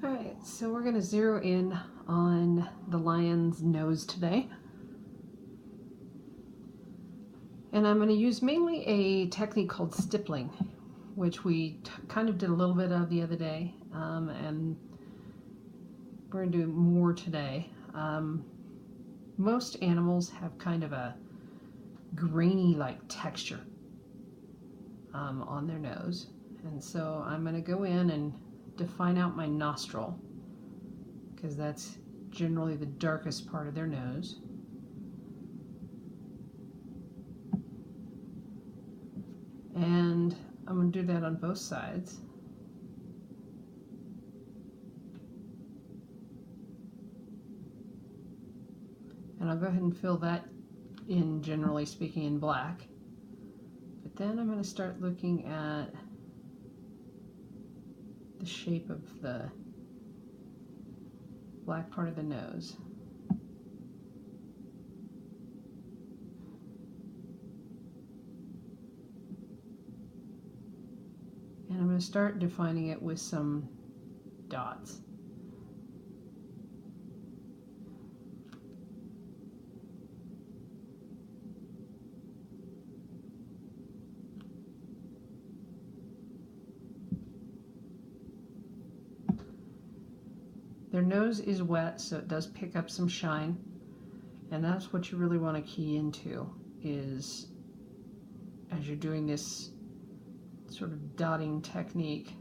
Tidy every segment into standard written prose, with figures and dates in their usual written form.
Alright, so we're going to zero in on the lion's nose today. And I'm going to use mainly a technique called stippling, which we kind of did a little bit of the other day, and we're going to do more today. Most animals have kind of a grainy-like texture on their nose. And so I'm going to go in and define out my nostril, because that's generally the darkest part of their nose. And I'm going to do that on both sides. And I'll go ahead and fill that in, generally speaking, in black. But then I'm going to start looking at the shape of the black part of the nose. And I'm going to start defining it with some dots. Their nose is wet, so it does pick up some shine, and that's what you really want to key into, is as you're doing this sort of dotting technique,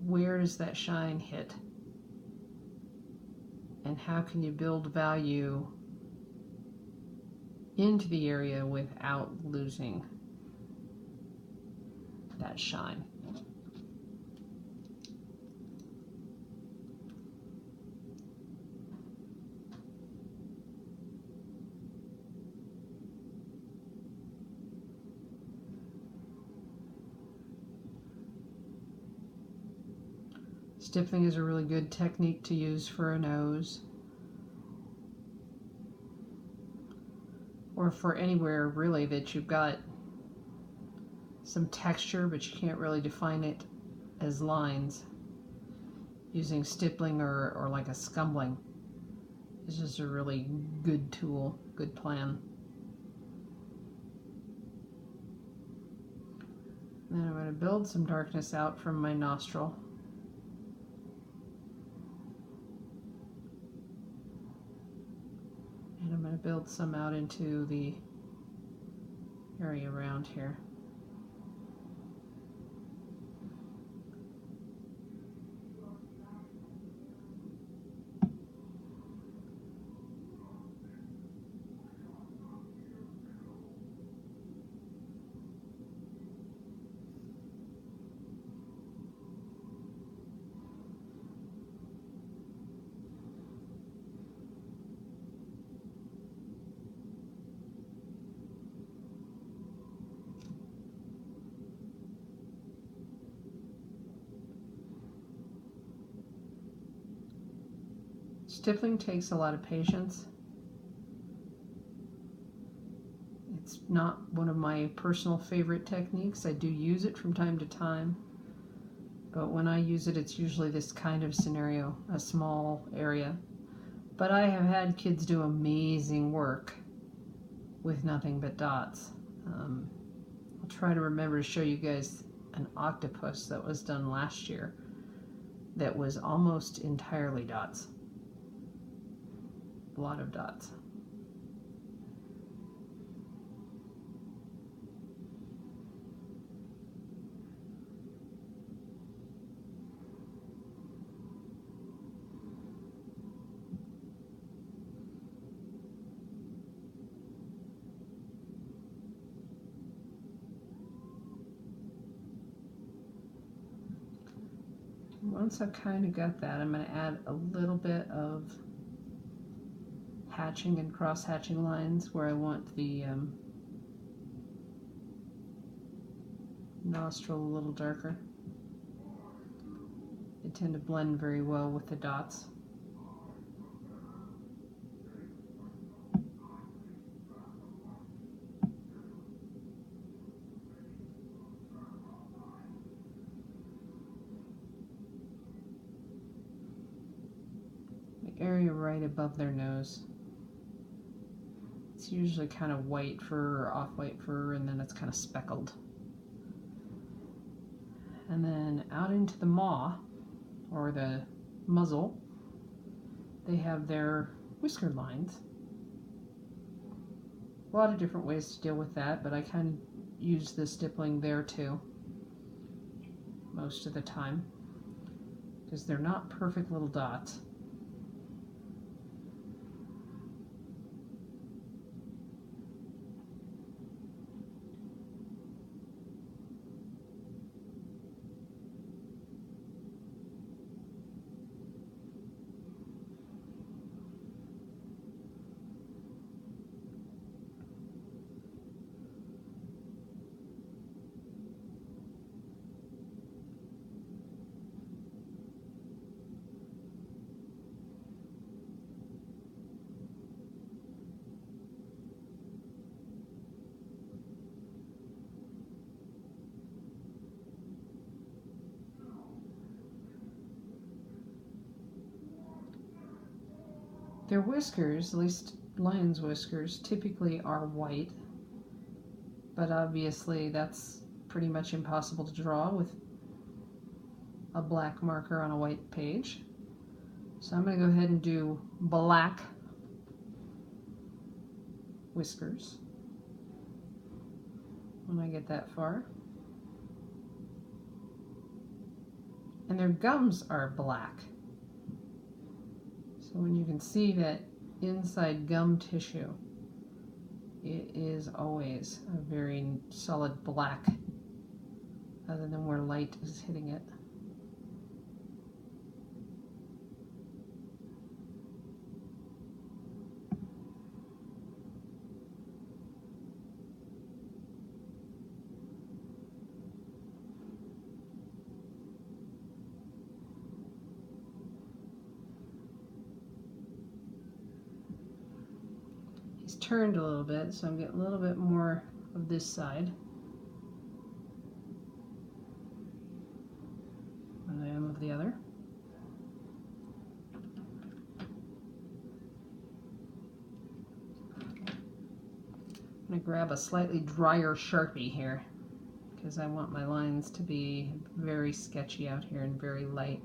where does that shine hit? And how can you build value into the area without losing that shine? Stippling is a really good technique to use for a nose, or for anywhere really that you've got some texture but you can't really define it as lines. Using stippling or like a scumbling is just a really good tool, good plan. Then I'm going to build some darkness out from my nostril. And I'm going to build some out into the area around here. Stippling takes a lot of patience. It's not one of my personal favorite techniques. I do use it from time to time, but when I use it, it's usually this kind of scenario, a small area. But I have had kids do amazing work with nothing but dots. I'll try to remember to show you guys an octopus that was done last year that was almost entirely dots. A lot of dots. Once I've kind of got that, I'm going to add a little bit of hatching and cross-hatching lines where I want the nostril a little darker. They tend to blend very well with the dots. area right above their nose. It's usually kind of white fur or off-white fur, and then it's kind of speckled. And then out into the maw, or the muzzle, they have their whisker lines. A lot of different ways to deal with that, but I kind of use the stippling there too, most of the time, because they're not perfect little dots. Their whiskers, at least lion's whiskers, typically are white, but obviously that's pretty much impossible to draw with a black marker on a white page. So I'm going to go ahead and do black whiskers when I get that far. And their gums are black. So when you can see that inside gum tissue, it is always a very solid black, other than where light is hitting it. Turned a little bit, so I'm getting a little bit more of this side than I am of the other. I'm going to grab a slightly drier Sharpie here because I want my lines to be very sketchy out here and very light.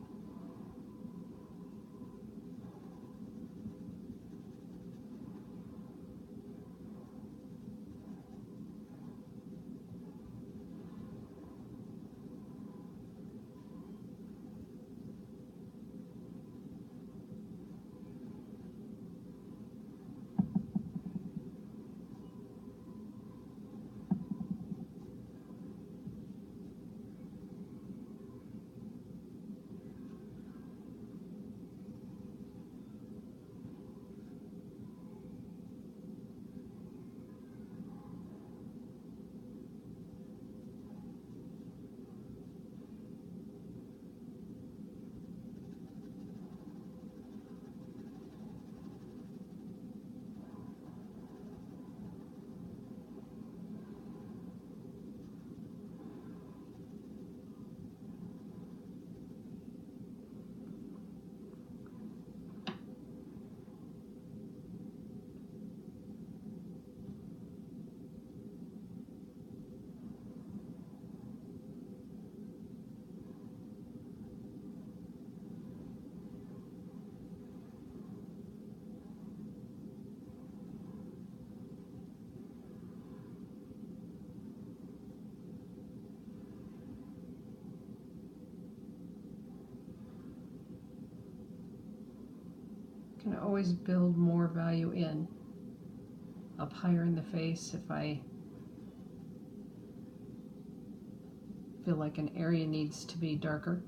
Can always build more value in up higher in the face if I feel like an area needs to be darker.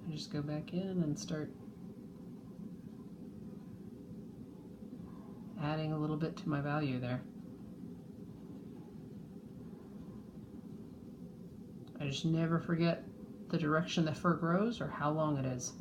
I just go back in and start adding a little bit to my value there. I just never forget the direction the fur grows or how long it is.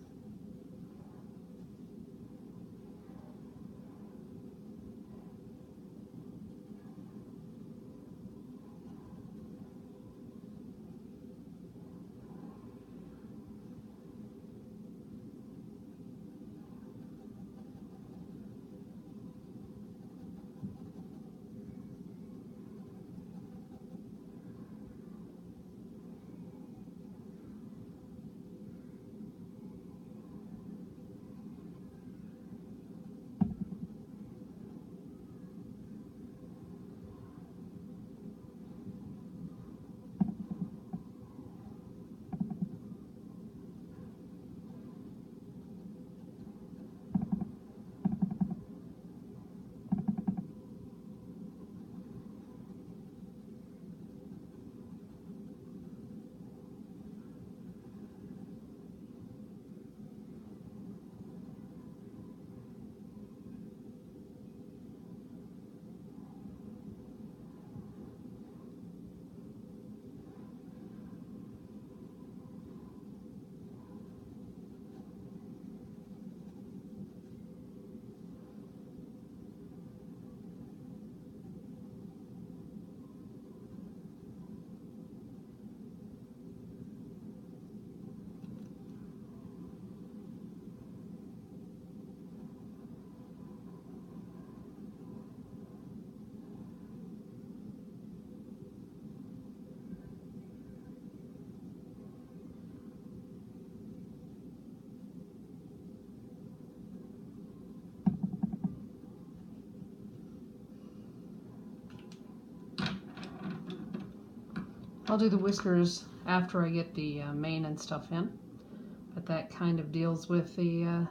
I'll do the whiskers after I get the mane and stuff in, but that kind of deals with the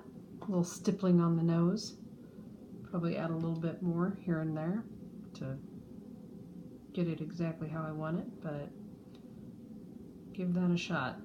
little stippling on the nose. Probably add a little bit more here and there to get it exactly how I want it, but give that a shot.